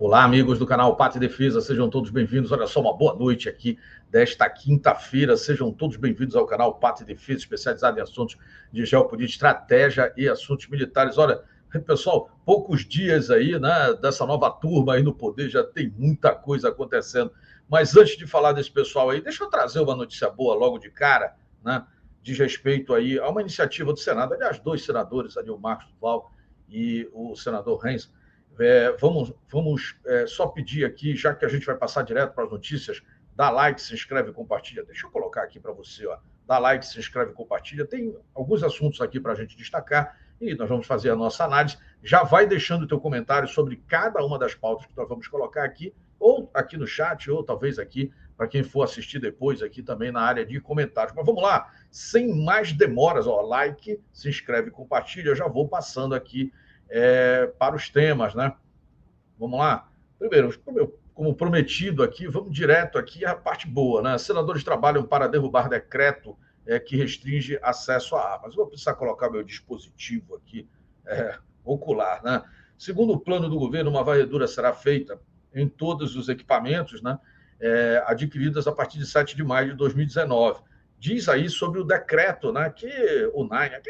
Olá, amigos do canal Pátria e Defesa, sejam todos bem-vindos. Olha só, uma boa noite aqui desta quinta-feira. Sejam todos bem-vindos ao canal Pátria e Defesa, especializado em assuntos de geopolítica, estratégia e assuntos militares. Olha, pessoal, poucos dias aí, né, dessa nova turma aí no poder, já tem muita coisa acontecendo. Mas antes de falar desse pessoal aí, deixa eu trazer uma notícia boa logo de cara, né, diz respeito aí a uma iniciativa do Senado. Aliás, dois senadores ali, o Marcos Duval e o senador Renz. Vamos só pedir aqui, já que a gente vai passar direto para as notícias, dá like, se inscreve e compartilha. Deixa eu colocar aqui para você, ó. Dá like, se inscreve e compartilha. Tem alguns assuntos aqui para a gente destacar e nós vamos fazer a nossa análise. Já vai deixando o teu comentário sobre cada uma das pautas que nós vamos colocar aqui, ou aqui no chat, ou talvez aqui, para quem for assistir depois, aqui também na área de comentários. Mas vamos lá, sem mais demoras, ó, like, se inscreve e compartilha. Eu já vou passando aqui para os temas, né? Vamos lá. Primeiro, como prometido aqui, vamos direto aqui à parte boa, né? Senadores trabalham para derrubar decreto que restringe acesso a armas. Vou precisar colocar meu dispositivo aqui ocular, né? Segundo o plano do governo, uma varredura será feita em todos os equipamentos, né? Adquiridas a partir de 7 de maio de 2019. Diz aí sobre o decreto, né? Que o NAI,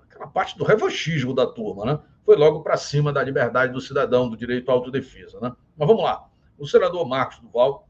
aquela parte do revanchismo da turma, né? Foi logo para cima da liberdade do cidadão, do direito à autodefesa, né? Mas vamos lá. O senador Marcos Duval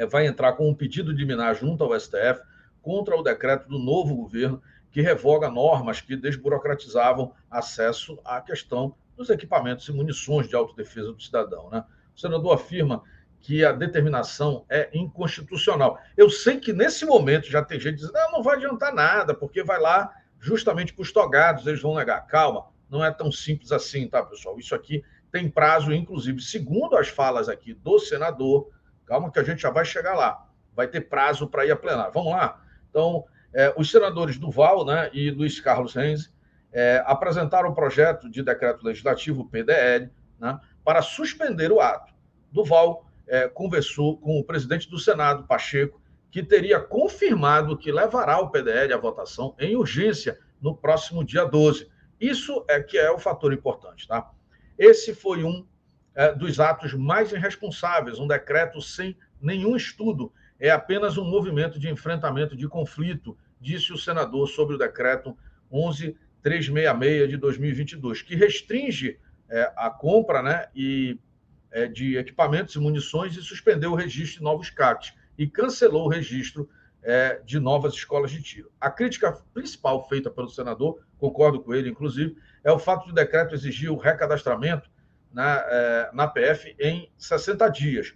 vai entrar com um pedido de liminar junto ao STF contra o decreto do novo governo que revoga normas que desburocratizavam acesso à questão dos equipamentos e munições de autodefesa do cidadão, né? O senador afirma que a determinação é inconstitucional. Eu sei que nesse momento já tem gente dizendo não vai adiantar nada, porque vai lá justamente para os togados, eles vão negar. Calma, não é tão simples assim, tá, pessoal? Isso aqui tem prazo, inclusive, segundo as falas aqui do senador, calma que a gente já vai chegar lá, vai ter prazo para ir a plenário. Vamos lá? Então, os senadores Duval, né, e Luiz Carlos Renz apresentaram um projeto de decreto legislativo, PDL, né, para suspender o ato. Duval conversou com o presidente do Senado, Pacheco, que teria confirmado que levará o PDL à votação em urgência no próximo dia 12. Isso que é o fator importante, tá? Esse foi um dos atos mais irresponsáveis, um decreto sem nenhum estudo, é apenas um movimento de enfrentamento de conflito, disse o senador sobre o decreto 11.366 de 2022, que restringe a compra, né, de equipamentos e munições e suspendeu o registro de novos CACs e cancelou o registro de novas escolas de tiro. A crítica principal feita pelo senador, concordo com ele, inclusive, é o fato de o decreto exigir o recadastramento na PF em 60 dias.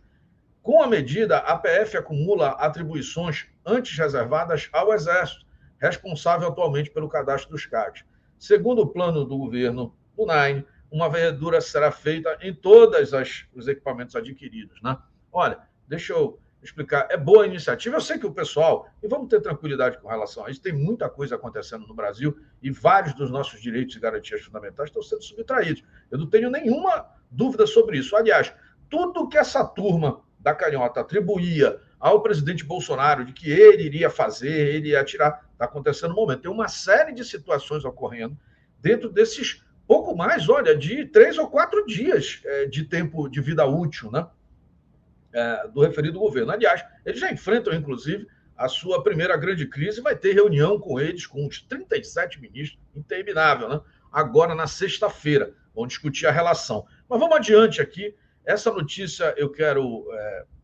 Com a medida, a PF acumula atribuições antes reservadas ao Exército, responsável atualmente pelo cadastro dos CACs. Segundo o plano do governo do NAI, uma varredura será feita em todos os equipamentos adquiridos, né? Olha, deixa eu explicar, é boa a iniciativa, eu sei que o pessoal, e vamos ter tranquilidade com relação a isso, tem muita coisa acontecendo no Brasil e vários dos nossos direitos e garantias fundamentais estão sendo subtraídos. Eu não tenho nenhuma dúvida sobre isso. Aliás, tudo que essa turma da canhota atribuía ao presidente Bolsonaro, de que ele iria fazer, ele ia atirar, está acontecendo no momento. Tem uma série de situações ocorrendo dentro desses pouco mais, olha, de 3 ou 4 dias de tempo de vida útil, né? Do referido governo. Aliás, eles já enfrentam, inclusive, a sua primeira grande crise, vai ter reunião com eles, com os 37 ministros, interminável, né? Agora, na sexta-feira, vão discutir a relação. Mas vamos adiante aqui. Essa notícia eu quero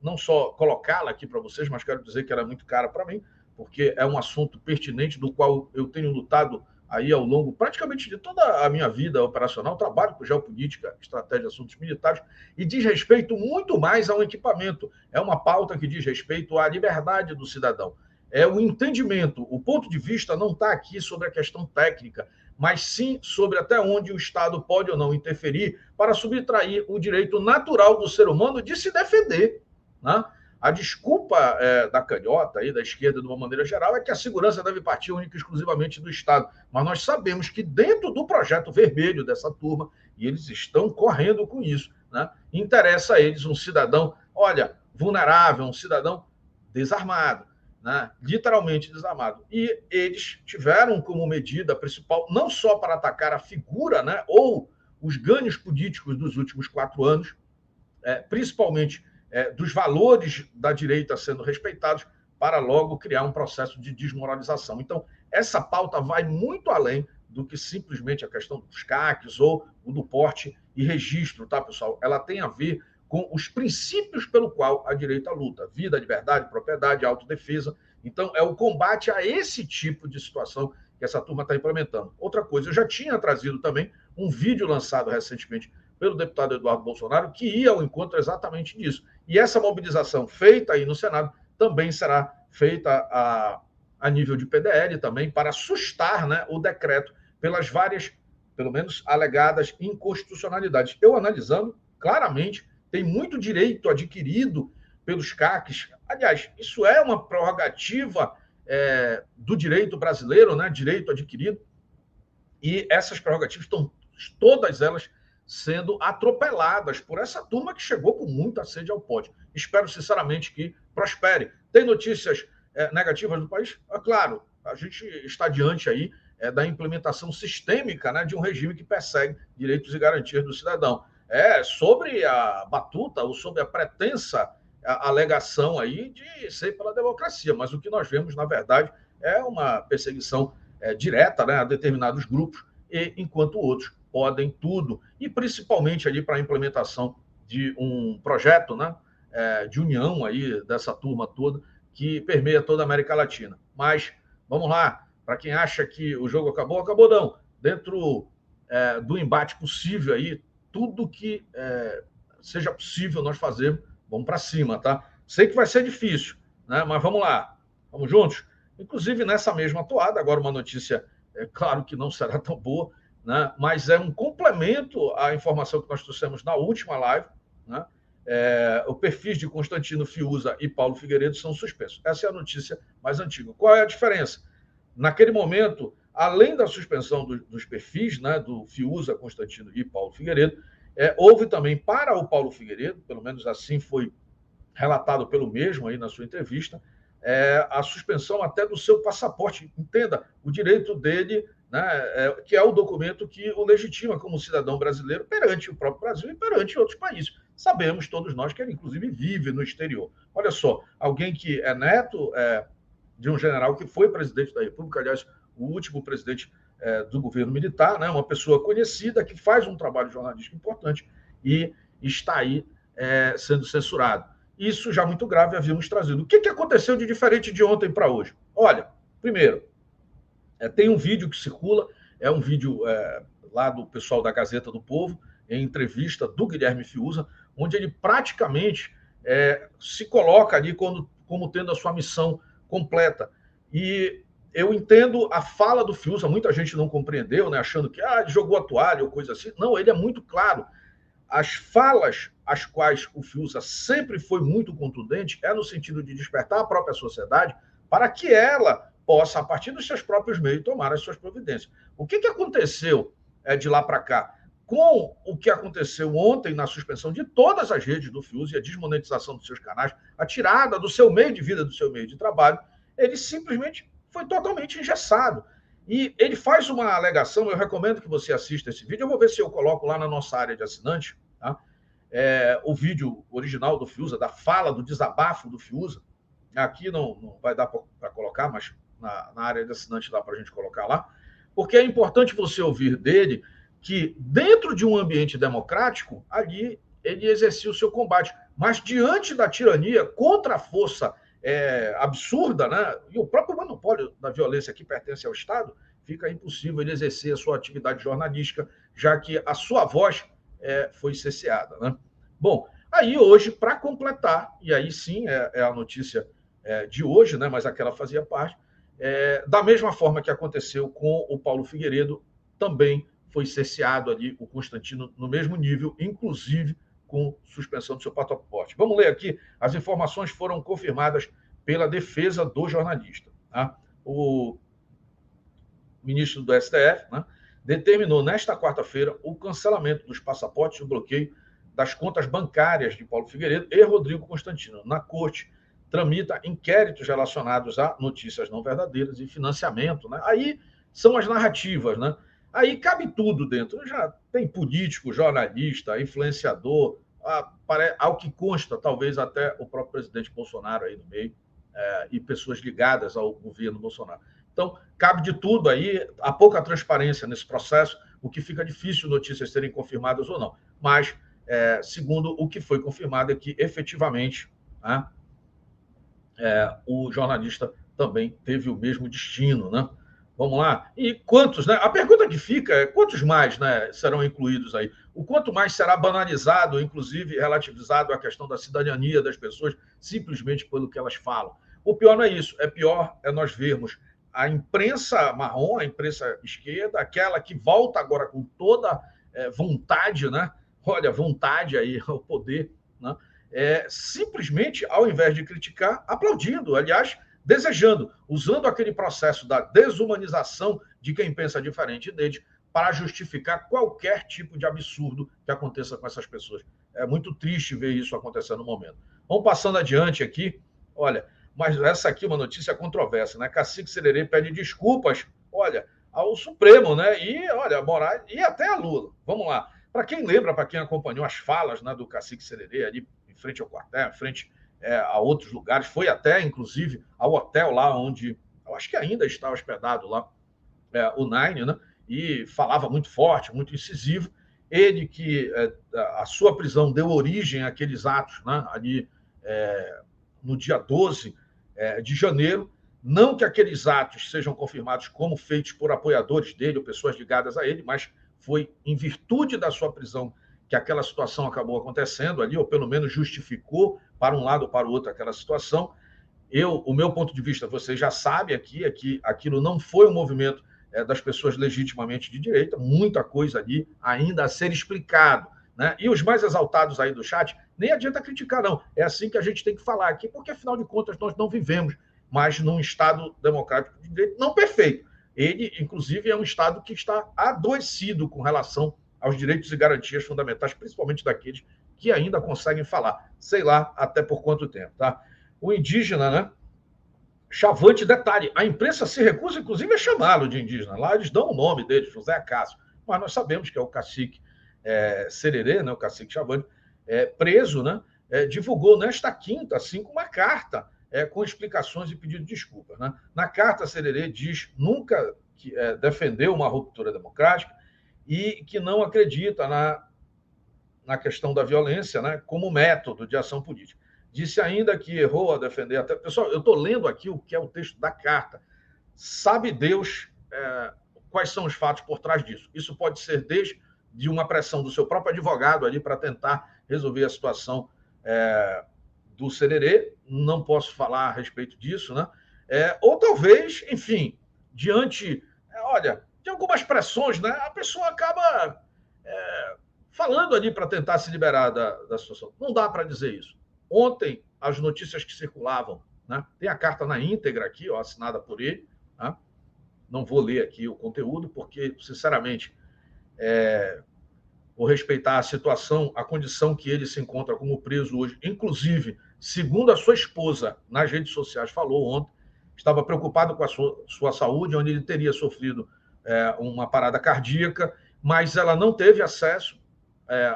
não só colocá-la aqui para vocês, mas quero dizer que ela é muito cara para mim, porque é um assunto pertinente do qual eu tenho lutado aí ao longo praticamente de toda a minha vida operacional, trabalho com geopolítica, estratégia de assuntos militares, e diz respeito muito mais ao equipamento. É uma pauta que diz respeito à liberdade do cidadão. É o entendimento, o ponto de vista não está aqui sobre a questão técnica, mas sim sobre até onde o Estado pode ou não interferir para subtrair o direito natural do ser humano de se defender, né? A desculpa da canhota e da esquerda, de uma maneira geral, é que a segurança deve partir única e exclusivamente do Estado. Mas nós sabemos que dentro do projeto vermelho dessa turma, e eles estão correndo com isso, né, interessa a eles um cidadão, olha, vulnerável, um cidadão desarmado, né, literalmente desarmado. E eles tiveram como medida principal, não só para atacar a figura, né, ou os ganhos políticos dos últimos 4 anos, principalmente dos valores da direita sendo respeitados, para logo criar um processo de desmoralização. Então, essa pauta vai muito além do que simplesmente a questão dos CACs ou o do porte e registro, tá, pessoal? Ela tem a ver com os princípios pelo qual a direita luta: vida, liberdade, propriedade, autodefesa. Então, é o combate a esse tipo de situação que essa turma está implementando. Outra coisa, eu já tinha trazido também um vídeo lançado recentemente pelo deputado Eduardo Bolsonaro, que ia ao encontro exatamente disso. E essa mobilização feita aí no Senado também será feita a nível de PDL também, para sustar, né, o decreto pelas várias, pelo menos, alegadas inconstitucionalidades. Eu analisando, claramente, tem muito direito adquirido pelos CACs. Aliás, isso é uma prerrogativa do direito brasileiro, né, direito adquirido, e essas prerrogativas estão todas elas sendo atropeladas por essa turma que chegou com muita sede ao pote. Espero, sinceramente, que prospere. Tem notícias negativas do país? Claro, a gente está diante aí da implementação sistêmica, né, de um regime que persegue direitos e garantias do cidadão. Sobre a batuta ou sobre a pretensa alegação aí de ser pela democracia, mas o que nós vemos, na verdade, é uma perseguição direta, né, a determinados grupos, enquanto outros podem tudo, e principalmente ali para a implementação de um projeto, né, de união aí dessa turma toda que permeia toda a América Latina. Mas, vamos lá, para quem acha que o jogo acabou, acabou não. Dentro do embate possível aí, tudo que seja possível nós fazermos, vamos para cima, tá? Sei que vai ser difícil, né, mas vamos lá, vamos juntos. Inclusive, nessa mesma toada, agora uma notícia, claro que não será tão boa, né, mas é um complemento à informação que nós trouxemos na última live, né? O perfis de Constantino Fiuza e Paulo Figueiredo são suspensos. Essa é a notícia mais antiga. Qual é a diferença? Naquele momento, além da suspensão dos perfis, né, do Fiuza, Constantino e Paulo Figueiredo, houve também para o Paulo Figueiredo, pelo menos assim foi relatado pelo mesmo aí na sua entrevista, a suspensão até do seu passaporte. Entenda, o direito dele, né, que é o documento que o legitima como cidadão brasileiro perante o próprio Brasil e perante outros países. Sabemos todos nós que ele, inclusive, vive no exterior. Olha só, alguém que é neto de um general que foi presidente da República, aliás, o último presidente do governo militar, né, uma pessoa conhecida que faz um trabalho jornalístico importante e está aí sendo censurado. Isso já muito grave, havíamos trazido. O que aconteceu de diferente de ontem para hoje? Olha, primeiro, tem um vídeo que circula, é um vídeo lá do pessoal da Gazeta do Povo, em entrevista do Guilherme Fiuza, onde ele praticamente se coloca ali como tendo a sua missão completa. E eu entendo a fala do Fiuza, muita gente não compreendeu, né, achando que ele jogou a toalha ou coisa assim. Não, ele é muito claro. As falas às quais o Fiuza sempre foi muito contundente no sentido de despertar a própria sociedade para que ela possa, a partir dos seus próprios meios, tomar as suas providências. O que aconteceu de lá para cá? Com o que aconteceu ontem na suspensão de todas as redes do Fiuza e a desmonetização dos seus canais, a tirada do seu meio de vida, do seu meio de trabalho, ele simplesmente foi totalmente engessado. E ele faz uma alegação, eu recomendo que você assista esse vídeo, eu vou ver se eu coloco lá na nossa área de assinantes, tá? O vídeo original do Fiuza, da fala, do desabafo do Fiuza. Aqui não vai dar para colocar, mas na área de assinante dá para a gente colocar lá, porque é importante você ouvir dele que dentro de um ambiente democrático, ali ele exercia o seu combate, mas diante da tirania, contra a força absurda, né? E o próprio monopólio da violência que pertence ao Estado, fica impossível ele exercer a sua atividade jornalística, já que a sua voz foi cesseada, né? Bom, aí hoje, para completar, e aí sim é a notícia de hoje, né? Mas aquela fazia parte, da mesma forma que aconteceu com o Paulo Figueiredo, também foi cesseado ali o Constantino no mesmo nível, inclusive com suspensão do seu passaporte. Vamos ler aqui, as informações foram confirmadas pela defesa do jornalista. Tá? O ministro do STF, né, determinou nesta quarta-feira o cancelamento dos passaportes e o bloqueio das contas bancárias de Paulo Figueiredo e Rodrigo Constantino. Na corte, tramita inquéritos relacionados a notícias não verdadeiras e financiamento. Né? Aí são as narrativas, né? Aí cabe tudo dentro. Já tem político, jornalista, influenciador, ao que consta, talvez até o próprio presidente Bolsonaro aí no meio, e pessoas ligadas ao governo Bolsonaro. Então, cabe de tudo aí, há pouca transparência nesse processo, o que fica difícil notícias serem confirmadas ou não. Mas, segundo o que foi confirmado, é que efetivamente o jornalista também teve o mesmo destino, né? Vamos lá. E quantos, né? A pergunta que fica é quantos mais, né, serão incluídos aí? O quanto mais será banalizado, inclusive relativizado a questão da cidadania das pessoas, simplesmente pelo que elas falam. O pior não é isso, pior é nós vermos a imprensa marrom, a imprensa esquerda, aquela que volta agora com toda vontade, né? Olha, vontade aí ao poder, né? Simplesmente, ao invés de criticar, aplaudindo, aliás, desejando, usando aquele processo da desumanização de quem pensa diferente deles para justificar qualquer tipo de absurdo que aconteça com essas pessoas. É muito triste ver isso acontecer no momento. Vamos passando adiante aqui. Olha, mas essa aqui é uma notícia controversa, né? Cacique Sererê pede desculpas, olha, ao Supremo, né? E, olha, Moraes e até a Lula. Vamos lá. Para quem lembra, para quem acompanhou as falas, né, do Cacique Sererê ali em frente ao quartel, em frente a outros lugares, foi até, inclusive, ao hotel lá onde, eu acho que ainda está hospedado lá, o Nine, né? E falava muito forte, muito incisivo. Ele que a sua prisão deu origem àqueles atos, né? Ali no dia 12 de janeiro. Não que aqueles atos sejam confirmados como feitos por apoiadores dele ou pessoas ligadas a ele, mas foi em virtude da sua prisão que aquela situação acabou acontecendo ali, ou pelo menos justificou para um lado ou para o outro aquela situação. O meu ponto de vista, você já sabe aqui, é que aquilo não foi um movimento das pessoas legitimamente de direita, muita coisa ali ainda a ser explicado, né? E os mais exaltados aí do chat, nem adianta criticar, não. É assim que a gente tem que falar aqui, porque, afinal de contas, nós não vivemos mais num Estado democrático de direito, não perfeito. Ele, inclusive, é um Estado que está adoecido com relação aos direitos e garantias fundamentais, principalmente daqueles que ainda conseguem falar. Sei lá até por quanto tempo, tá? O indígena, né? Chavante, detalhe, a imprensa se recusa, inclusive, a chamá-lo de indígena. Lá eles dão o nome dele, José Acácio. Mas nós sabemos que é o cacique Sererê, né, o cacique Chavante, preso, né, divulgou nesta quinta, assim, uma carta com explicações e pedido de desculpas. Né? Na carta, Sererê diz nunca que, defendeu uma ruptura democrática e que não acredita na questão da violência, né, como método de ação política. Disse ainda que errou a defender. Até... Pessoal, eu estou lendo aqui o que é o texto da carta. Sabe Deus quais são os fatos por trás disso. Isso pode ser desde de uma pressão do seu próprio advogado ali para tentar resolver a situação do Sererê. Não posso falar a respeito disso, né? Ou talvez, enfim, diante, olha, de algumas pressões, né? A pessoa acaba falando ali para tentar se liberar da situação. Não dá para dizer isso. Ontem, as notícias que circulavam, né? Tem a carta na íntegra aqui, ó, assinada por ele. Né? Não vou ler aqui o conteúdo, porque, sinceramente, vou respeitar a situação, a condição que ele se encontra como preso hoje. Inclusive, segundo a sua esposa, nas redes sociais, falou ontem, estava preocupado com a sua saúde, onde ele teria sofrido uma parada cardíaca, mas ela não teve acesso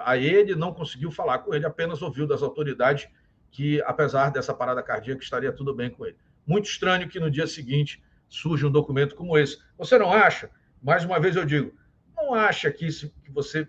a ele, não conseguiu falar com ele, apenas ouviu das autoridades que, apesar dessa parada cardíaca, estaria tudo bem com ele. Muito estranho que no dia seguinte surge um documento como esse. Você não acha? Mais uma vez eu digo, não acha que você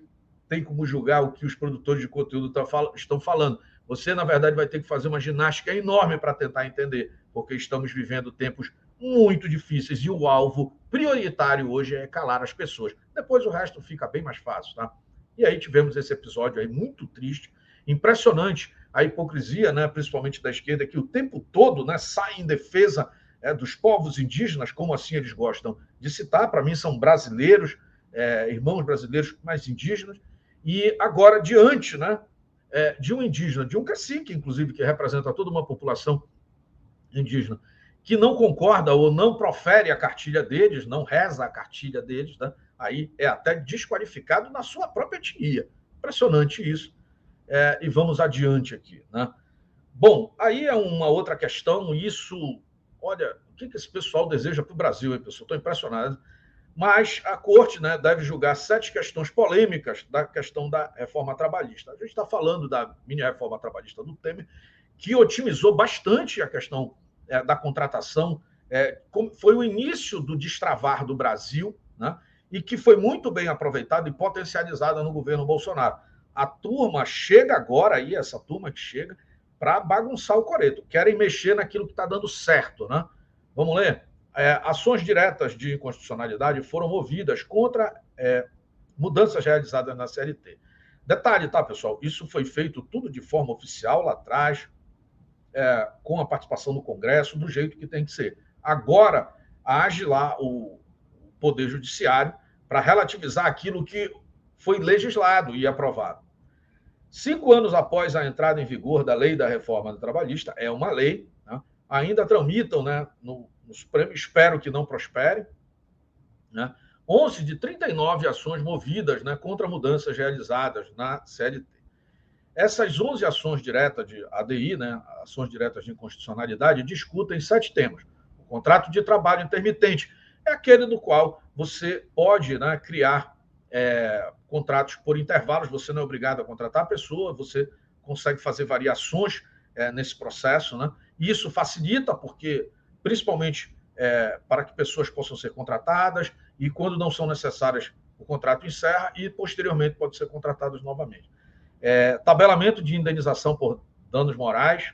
tem como julgar o que os produtores de conteúdo estão falando. Você, na verdade, vai ter que fazer uma ginástica enorme para tentar entender, porque estamos vivendo tempos muito difíceis e o alvo prioritário hoje é calar as pessoas. Depois o resto fica bem mais fácil, tá? E aí tivemos esse episódio aí muito triste, impressionante a hipocrisia, né, principalmente da esquerda, que o tempo todo, né, sai em defesa dos povos indígenas, como assim eles gostam de citar. Para mim são brasileiros, irmãos brasileiros, mas indígenas. E agora, diante, né, de um indígena, de um cacique, inclusive, que representa toda uma população indígena, que não concorda ou não profere a cartilha deles, não reza a cartilha deles, né? Aí é até desqualificado na sua própria etnia. Impressionante isso. E vamos adiante aqui. Né? Bom, aí é uma outra questão. Isso, olha, o que esse pessoal deseja para o Brasil, hein, pessoal? Estou impressionado. Mas a corte, né, deve julgar 7 questões polêmicas da questão da reforma trabalhista. A gente está falando da mini-reforma trabalhista do Temer, que otimizou bastante a questão da contratação, foi o início do destravar do Brasil, né, e que foi muito bem aproveitado e potencializada no governo Bolsonaro. A turma chega agora, aí, essa turma que chega, para bagunçar o coreto. Querem mexer naquilo que está dando certo. Né? Vamos ler? Ações diretas de inconstitucionalidade foram movidas contra mudanças realizadas na CLT. Detalhe, tá, pessoal? Isso foi feito tudo de forma oficial lá atrás, com a participação do Congresso, do jeito que tem que ser. Agora, age lá o Poder Judiciário para relativizar aquilo que foi legislado e aprovado. 5 anos após a entrada em vigor da lei da reforma trabalhista, é uma lei, né, ainda tramitam, né, no Supremo, espero que não prospere, né, 11 de 39 ações movidas, né, contra mudanças realizadas na CLT. Essas 11 ações diretas de ADI, né, ações diretas de inconstitucionalidade, discutem 7 temas. O contrato de trabalho intermitente é aquele do qual você pode, né, criar contratos por intervalos, você não é obrigado a contratar a pessoa, você consegue fazer variações nesse processo, né? E isso facilita, porque, principalmente para que pessoas possam ser contratadas, e quando não são necessárias, o contrato encerra e, posteriormente, pode ser contratados novamente. Tabelamento de indenização por danos morais,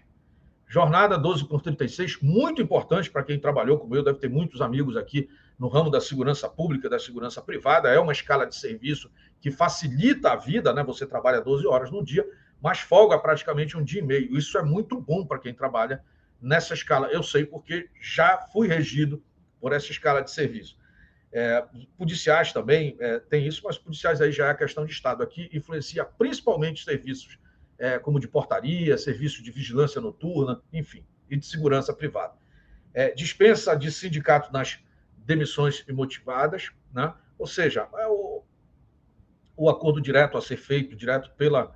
jornada 12/36, muito importante para quem trabalhou como eu, deve ter muitos amigos aqui no ramo da segurança pública, da segurança privada, é uma escala de serviço que facilita a vida, né? Você trabalha 12 horas no dia, mas folga praticamente 1 dia e meio. Isso é muito bom para quem trabalha nessa escala. Eu sei porque já fui regido por essa escala de serviço. Policiais também tem isso, mas policiais aí já é questão de Estado. Aqui influencia principalmente serviços como de portaria, serviço de vigilância noturna, enfim, e de segurança privada. Dispensa de sindicato nas demissões imotivadas, né? Ou seja, o acordo direto a ser feito, direto pela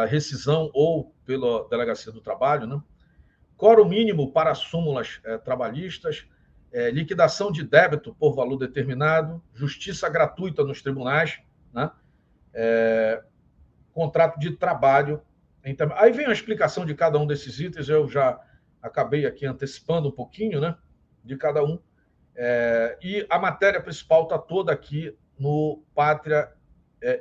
rescisão ou pela delegacia do trabalho, né? Quórum mínimo para súmulas trabalhistas, liquidação de débito por valor determinado, justiça gratuita nos tribunais, né? Contrato de trabalho. Aí vem a explicação de cada um desses itens, eu já acabei aqui antecipando um pouquinho, né, de cada um. E a matéria principal está toda aqui no Pátria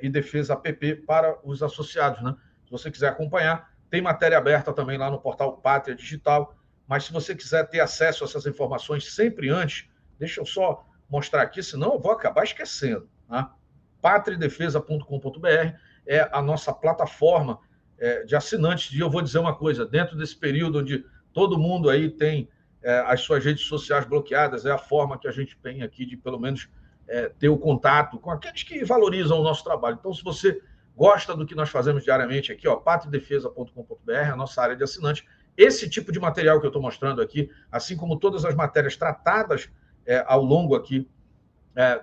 e Defesa app para os associados. Né? Se você quiser acompanhar, tem matéria aberta também lá no portal Pátria Digital, mas se você quiser ter acesso a essas informações sempre antes, deixa eu só mostrar aqui, senão eu vou acabar esquecendo. Tá? patriadefesa.com.br é a nossa plataforma de assinantes. E eu vou dizer uma coisa, dentro desse período onde todo mundo aí tem as suas redes sociais bloqueadas, é a forma que a gente tem aqui de, pelo menos, ter o contato com aqueles que valorizam o nosso trabalho. Então, se você gosta do que nós fazemos diariamente aqui, patriadefesa.com.br, a nossa área de assinantes, esse tipo de material que eu estou mostrando aqui, assim como todas as matérias tratadas ao longo aqui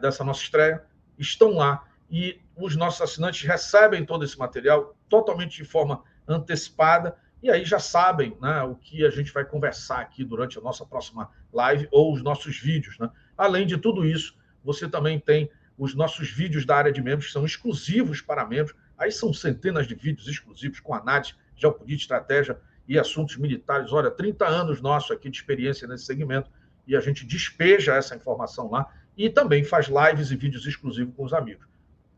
dessa nossa estreia, estão lá. E os nossos assinantes recebem todo esse material totalmente de forma antecipada, e aí já sabem, né, o que a gente vai conversar aqui durante a nossa próxima live ou os nossos vídeos. Né? Além de tudo isso, você também tem os nossos vídeos da área de membros, que são exclusivos para membros. Aí são centenas de vídeos exclusivos com análise, geopolítica, estratégia e assuntos militares. Olha, 30 anos nossos aqui de experiência nesse segmento, e a gente despeja essa informação lá e também faz lives e vídeos exclusivos com os amigos.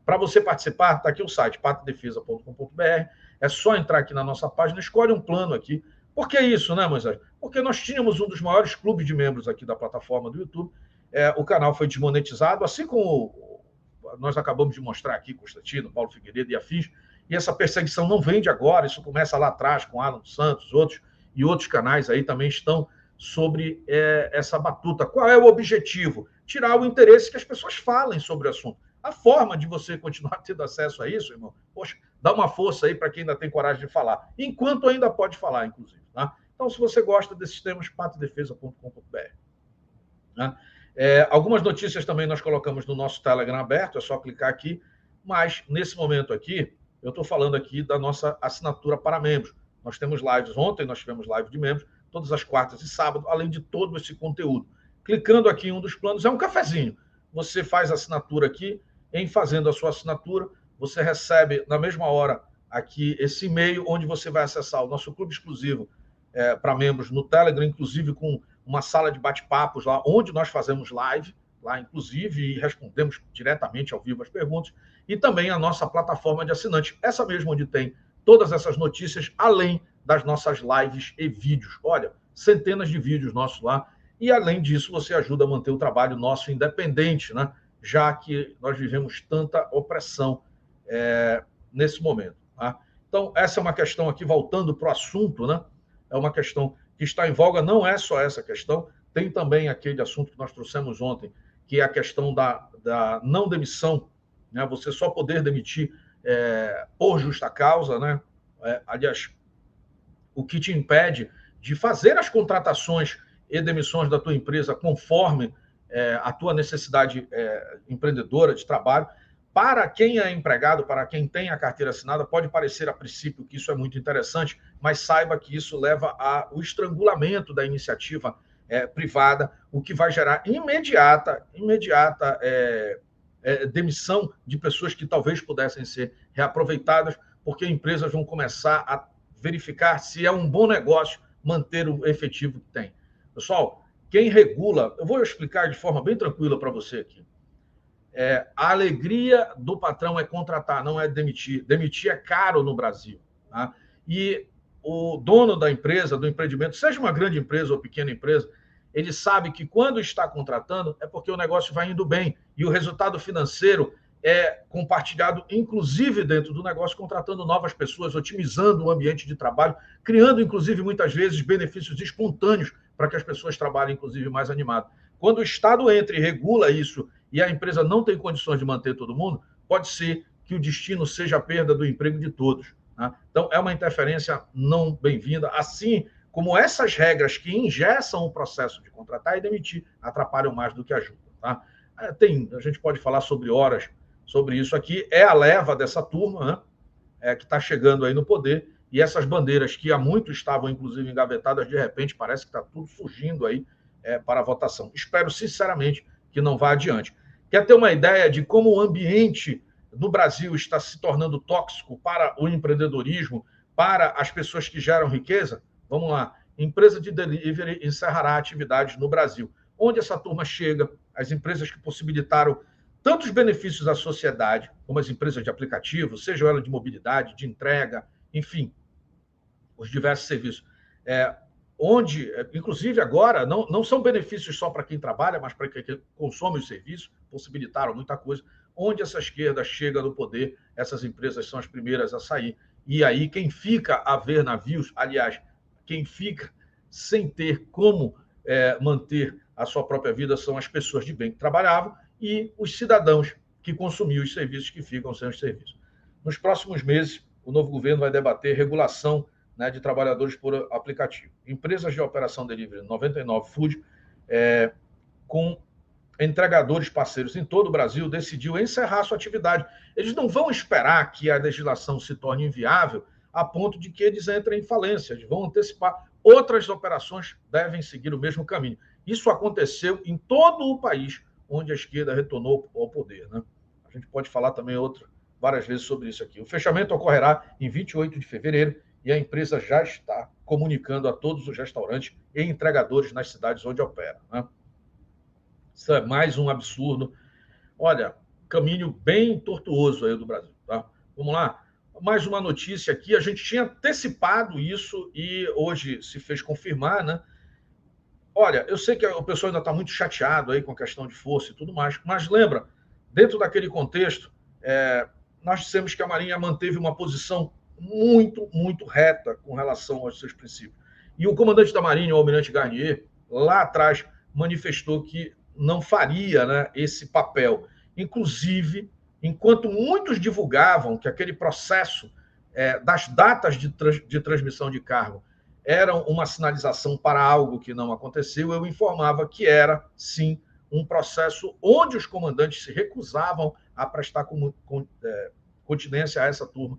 Para você participar, está aqui o site, patriadefesa.com.br. É só entrar aqui na nossa página, escolhe um plano aqui. Por que isso, né, Moisés? Porque nós tínhamos um dos maiores clubes de membros aqui da plataforma do YouTube. O canal foi desmonetizado, assim como nós acabamos de mostrar aqui, Constantino, Paulo Figueiredo e afins. E essa perseguição não vem de agora, isso começa lá atrás com Alan Santos, outros canais aí também estão sobre essa batuta. Qual é o objetivo? Tirar o interesse que as pessoas falem sobre o assunto. A forma de você continuar tendo acesso a isso, irmão, poxa, dá uma força aí para quem ainda tem coragem de falar, enquanto ainda pode falar, inclusive. Tá? Então, se você gosta desses temas, patriadefesa.com.br. Né? Algumas notícias também nós colocamos no nosso Telegram aberto, é só clicar aqui, mas nesse momento aqui, eu estou falando aqui da nossa assinatura para membros. Nós temos lives, ontem nós tivemos live de membros, todas as quartas e sábados, além de todo esse conteúdo. Clicando aqui em um dos planos, é um cafezinho. você faz a assinatura aqui. Em fazendo a sua assinatura, você recebe na mesma hora aqui esse e-mail, onde você vai acessar o nosso clube exclusivo para membros no Telegram, inclusive com uma sala de bate-papos lá, onde nós fazemos live, lá inclusive, e respondemos diretamente ao vivo as perguntas, e também a nossa plataforma de assinantes, essa mesma onde tem todas essas notícias, além das nossas lives e vídeos. Olha, centenas de vídeos nossos lá, e além disso, você ajuda a manter o trabalho nosso independente, né? Já que nós vivemos tanta opressão nesse momento. Tá? Então, essa é uma questão aqui, voltando para o assunto, né? É uma questão que está em voga, não é só essa questão, tem também aquele assunto que nós trouxemos ontem, que é a questão da não demissão, né? Você só poder demitir por justa causa, né? Aliás, o que te impede de fazer as contratações e demissões da tua empresa conforme a tua necessidade empreendedora de trabalho. Para quem é empregado, para quem tem a carteira assinada, pode parecer a princípio que isso é muito interessante, mas saiba que isso leva ao estrangulamento da iniciativa privada, o que vai gerar imediata demissão de pessoas que talvez pudessem ser reaproveitadas, porque empresas vão começar a verificar se é um bom negócio manter o efetivo que tem. Pessoal, quem regula, eu vou explicar de forma bem tranquila para você aqui. A alegria do patrão é contratar, não é demitir. Demitir é caro no Brasil. Tá? E o dono da empresa, do empreendimento, seja uma grande empresa ou pequena empresa, ele sabe que quando está contratando é porque o negócio vai indo bem e o resultado financeiro é compartilhado, inclusive dentro do negócio, contratando novas pessoas, otimizando o ambiente de trabalho, criando, inclusive, muitas vezes, benefícios espontâneos para que as pessoas trabalhem, inclusive, mais animado. Quando o Estado entra e regula isso e a empresa não tem condições de manter todo mundo, pode ser que o destino seja a perda do emprego de todos. Tá? Então, é uma interferência não bem-vinda, assim como essas regras que engessam o processo de contratar e demitir atrapalham mais do que ajudam. Tá? A gente pode falar sobre horas sobre isso aqui, é a leva dessa turma, né, que está chegando aí no poder, e essas bandeiras que há muito estavam, inclusive, engavetadas, de repente parece que está tudo fugindo aí para a votação. Espero, sinceramente, que não vá adiante. Quer ter uma ideia de como o ambiente no Brasil está se tornando tóxico para o empreendedorismo, para as pessoas que geram riqueza? Vamos lá. Empresa de delivery encerrará atividades no Brasil. Onde essa turma chega, as empresas que possibilitaram tantos benefícios à sociedade, como as empresas de aplicativo, seja ela de mobilidade, de entrega, enfim, os diversos serviços. Onde, inclusive agora, não são benefícios só para quem trabalha, mas para quem consome os serviços, possibilitaram muita coisa. Onde essa esquerda chega no poder, essas empresas são as primeiras a sair. E aí, quem fica a ver navios, aliás, quem fica sem ter como manter a sua própria vida são as pessoas de bem que trabalhavam e os cidadãos que consumiam os serviços que ficam sem os serviços. Nos próximos meses, o novo governo vai debater regulação, né, de trabalhadores por aplicativo. Empresas de operação delivery 99 Food, com entregadores parceiros em todo o Brasil, decidiu encerrar sua atividade. Eles não vão esperar que a legislação se torne inviável a ponto de que eles entrem em falência, eles vão antecipar. Outras operações devem seguir o mesmo caminho. Isso aconteceu em todo o país onde a esquerda retornou ao poder. Né? A gente pode falar também várias vezes sobre isso aqui. O fechamento ocorrerá em 28 de fevereiro e a empresa já está comunicando a todos os restaurantes e entregadores nas cidades onde opera. Né? Isso é mais um absurdo. Olha, caminho bem tortuoso aí do Brasil. Tá? Vamos lá. Mais uma notícia aqui. A gente tinha antecipado isso e hoje se fez confirmar, né? Olha, eu sei que o pessoal ainda está muito chateado aí com a questão de força e tudo mais, mas lembra, dentro daquele contexto, nós dissemos que a Marinha manteve uma posição muito, muito reta com relação aos seus princípios. E o comandante da Marinha, o almirante Garnier, lá atrás, manifestou que não faria, né, esse papel. Inclusive, enquanto muitos divulgavam que aquele processo das datas de transmissão de cargo eram uma sinalização para algo que não aconteceu, eu informava que era, sim, um processo onde os comandantes se recusavam a prestar continência a essa turma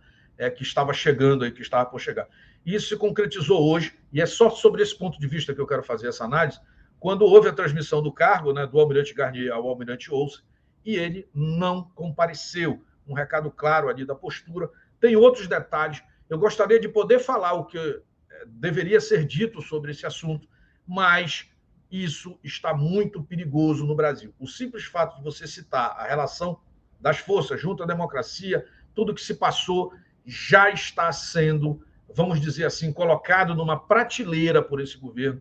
que estava chegando aí, que estava por chegar. Isso se concretizou hoje, e é só sobre esse ponto de vista que eu quero fazer essa análise, quando houve a transmissão do cargo, né, do almirante Garnier ao almirante Olsen, e ele não compareceu. Um recado claro ali da postura. Tem outros detalhes. Eu gostaria de poder falar o que deveria ser dito sobre esse assunto, mas isso está muito perigoso no Brasil. O simples fato de você citar a relação das forças junto à democracia, tudo que se passou já está sendo, vamos dizer assim, colocado numa prateleira por esse governo,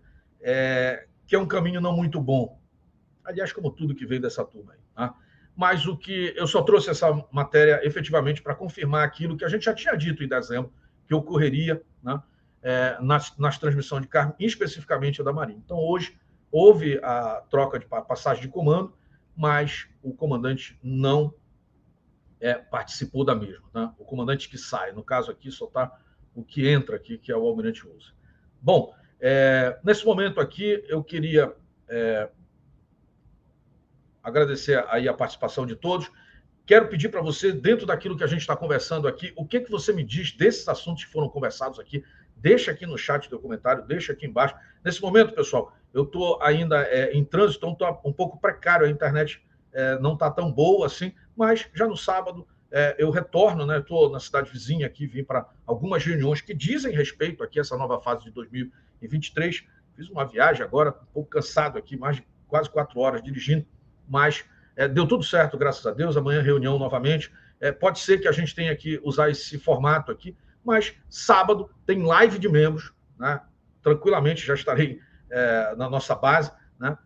que é um caminho não muito bom. Aliás, como tudo que veio dessa turma aí. Tá? Mas o que eu só trouxe essa matéria efetivamente para confirmar aquilo que a gente já tinha dito em dezembro, que ocorreria, né, nas transmissões de cargo, especificamente a da Marinha. Então, hoje, houve a troca de passagem de comando, mas o comandante não participou da mesma. Né? O comandante que sai, no caso aqui, só está o que entra aqui, que é o almirante Olsen. Bom, nesse momento aqui, eu queria agradecer aí a participação de todos. Quero pedir para você, dentro daquilo que a gente está conversando aqui, o que você me diz desses assuntos que foram conversados aqui. Deixa aqui no chat do comentário, deixa aqui embaixo. Nesse momento, pessoal, eu estou ainda em trânsito, então está um pouco precário, a internet não está tão boa assim, mas já no sábado eu retorno, né? Estou na cidade vizinha aqui, vim para algumas reuniões que dizem respeito aqui a essa nova fase de 2023. Fiz uma viagem agora, um pouco cansado aqui, mais de quase 4 horas dirigindo, mas deu tudo certo, graças a Deus. Amanhã reunião novamente. Pode ser que a gente tenha que usar esse formato aqui, mas sábado tem live de membros, né? Tranquilamente já estarei na nossa base, né?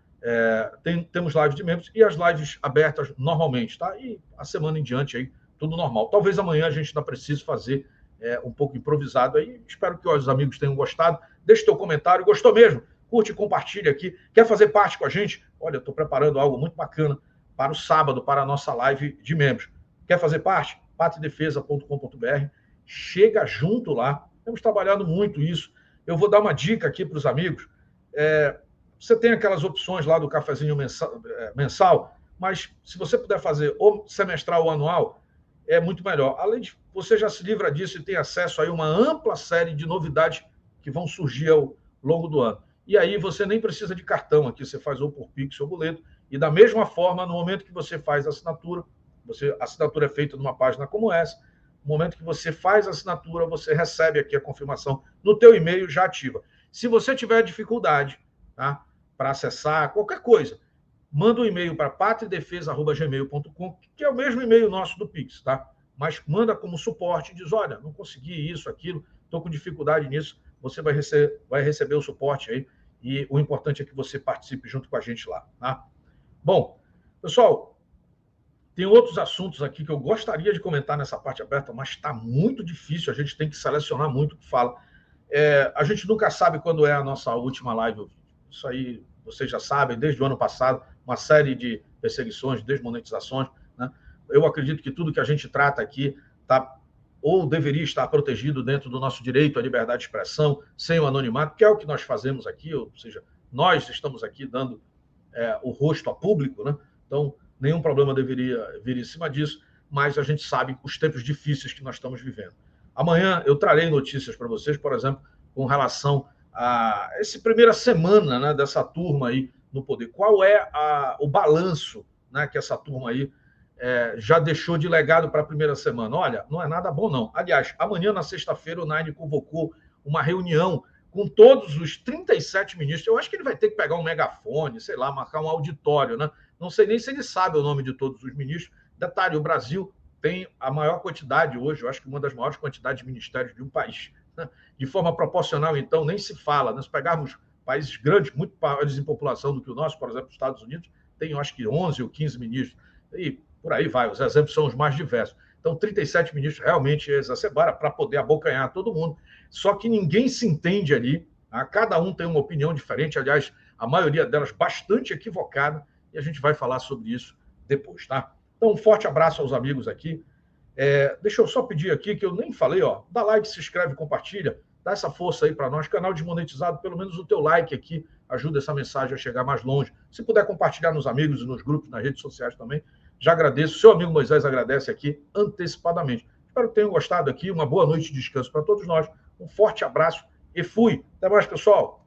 Temos lives de membros e as lives abertas normalmente, tá? E a semana em diante aí, tudo normal. Talvez amanhã a gente ainda precise fazer um pouco improvisado aí. Espero que os amigos tenham gostado. Deixe teu comentário. Gostou mesmo? Curte e compartilha aqui. Quer fazer parte com a gente? Olha, eu estou preparando algo muito bacana para o sábado, para a nossa live de membros. Quer fazer parte? patedefesa.com.br. Chega junto lá. Temos trabalhado muito isso. Eu vou dar uma dica aqui para os amigos. Você tem aquelas opções lá do cafezinho mensal, mas se você puder fazer ou semestral ou anual, é muito melhor. Além de você já se livra disso e tem acesso aí a uma ampla série de novidades que vão surgir ao longo do ano. E aí você nem precisa de cartão aqui, você faz ou por Pix ou boleto. E da mesma forma, no momento que você faz a assinatura, a assinatura é feita numa página como essa, no momento que você faz a assinatura, você recebe aqui a confirmação no teu e-mail já ativa. Se você tiver dificuldade, tá, para acessar qualquer coisa, manda um e-mail para patridefesa@gmail.com, que é o mesmo e-mail nosso do Pix, tá? Mas manda como suporte, diz, olha, não consegui isso, aquilo, estou com dificuldade nisso, você vai receber o suporte aí, e o importante é que você participe junto com a gente lá, tá? Bom, pessoal, tem outros assuntos aqui que eu gostaria de comentar nessa parte aberta, mas está muito difícil, a gente tem que selecionar muito o que fala. A gente nunca sabe quando é a nossa última live ou vídeo. Isso aí vocês já sabem, desde o ano passado, uma série de perseguições, desmonetizações, né? Eu acredito que tudo que a gente trata aqui está ou deveria estar protegido dentro do nosso direito à liberdade de expressão, sem o anonimato, que é o que nós fazemos aqui, ou seja, nós estamos aqui dando o rosto a público, né? Então, nenhum problema deveria vir em cima disso, mas a gente sabe os tempos difíceis que nós estamos vivendo. Amanhã eu trarei notícias para vocês, por exemplo, com relação a essa primeira semana, né, dessa turma aí no poder. Qual é o balanço, né, que essa turma aí já deixou de legado para a primeira semana? Olha, não é nada bom, não. Aliás, amanhã, na sexta-feira, o Naine convocou uma reunião com todos os 37 ministros. Eu acho que ele vai ter que pegar um megafone, sei lá, marcar um auditório, né? Não sei nem se ele sabe o nome de todos os ministros. Detalhe, o Brasil tem a maior quantidade hoje, eu acho que uma das maiores quantidades de ministérios de um país, né? De forma proporcional, então, nem se fala. Nós pegarmos países grandes, muito maiores em população do que o nosso, por exemplo, os Estados Unidos, tem, eu acho que 11 ou 15 ministros. E por aí vai, os exemplos são os mais diversos. Então, 37 ministros realmente exacerbaram para poder abocanhar todo mundo. Só que ninguém se entende ali, tá? Cada um tem uma opinião diferente, aliás, a maioria delas bastante equivocada, e a gente vai falar sobre isso depois, tá? Então, um forte abraço aos amigos aqui. Deixa eu só pedir aqui, que eu nem falei, ó, dá like, se inscreve, compartilha, dá essa força aí para nós. Canal desmonetizado, pelo menos o teu like aqui ajuda essa mensagem a chegar mais longe. Se puder compartilhar nos amigos e nos grupos, nas redes sociais também, já agradeço. Seu amigo Moisés agradece aqui antecipadamente. Espero que tenham gostado aqui. Uma boa noite de descanso para todos nós. Um forte abraço e fui. Até mais, pessoal.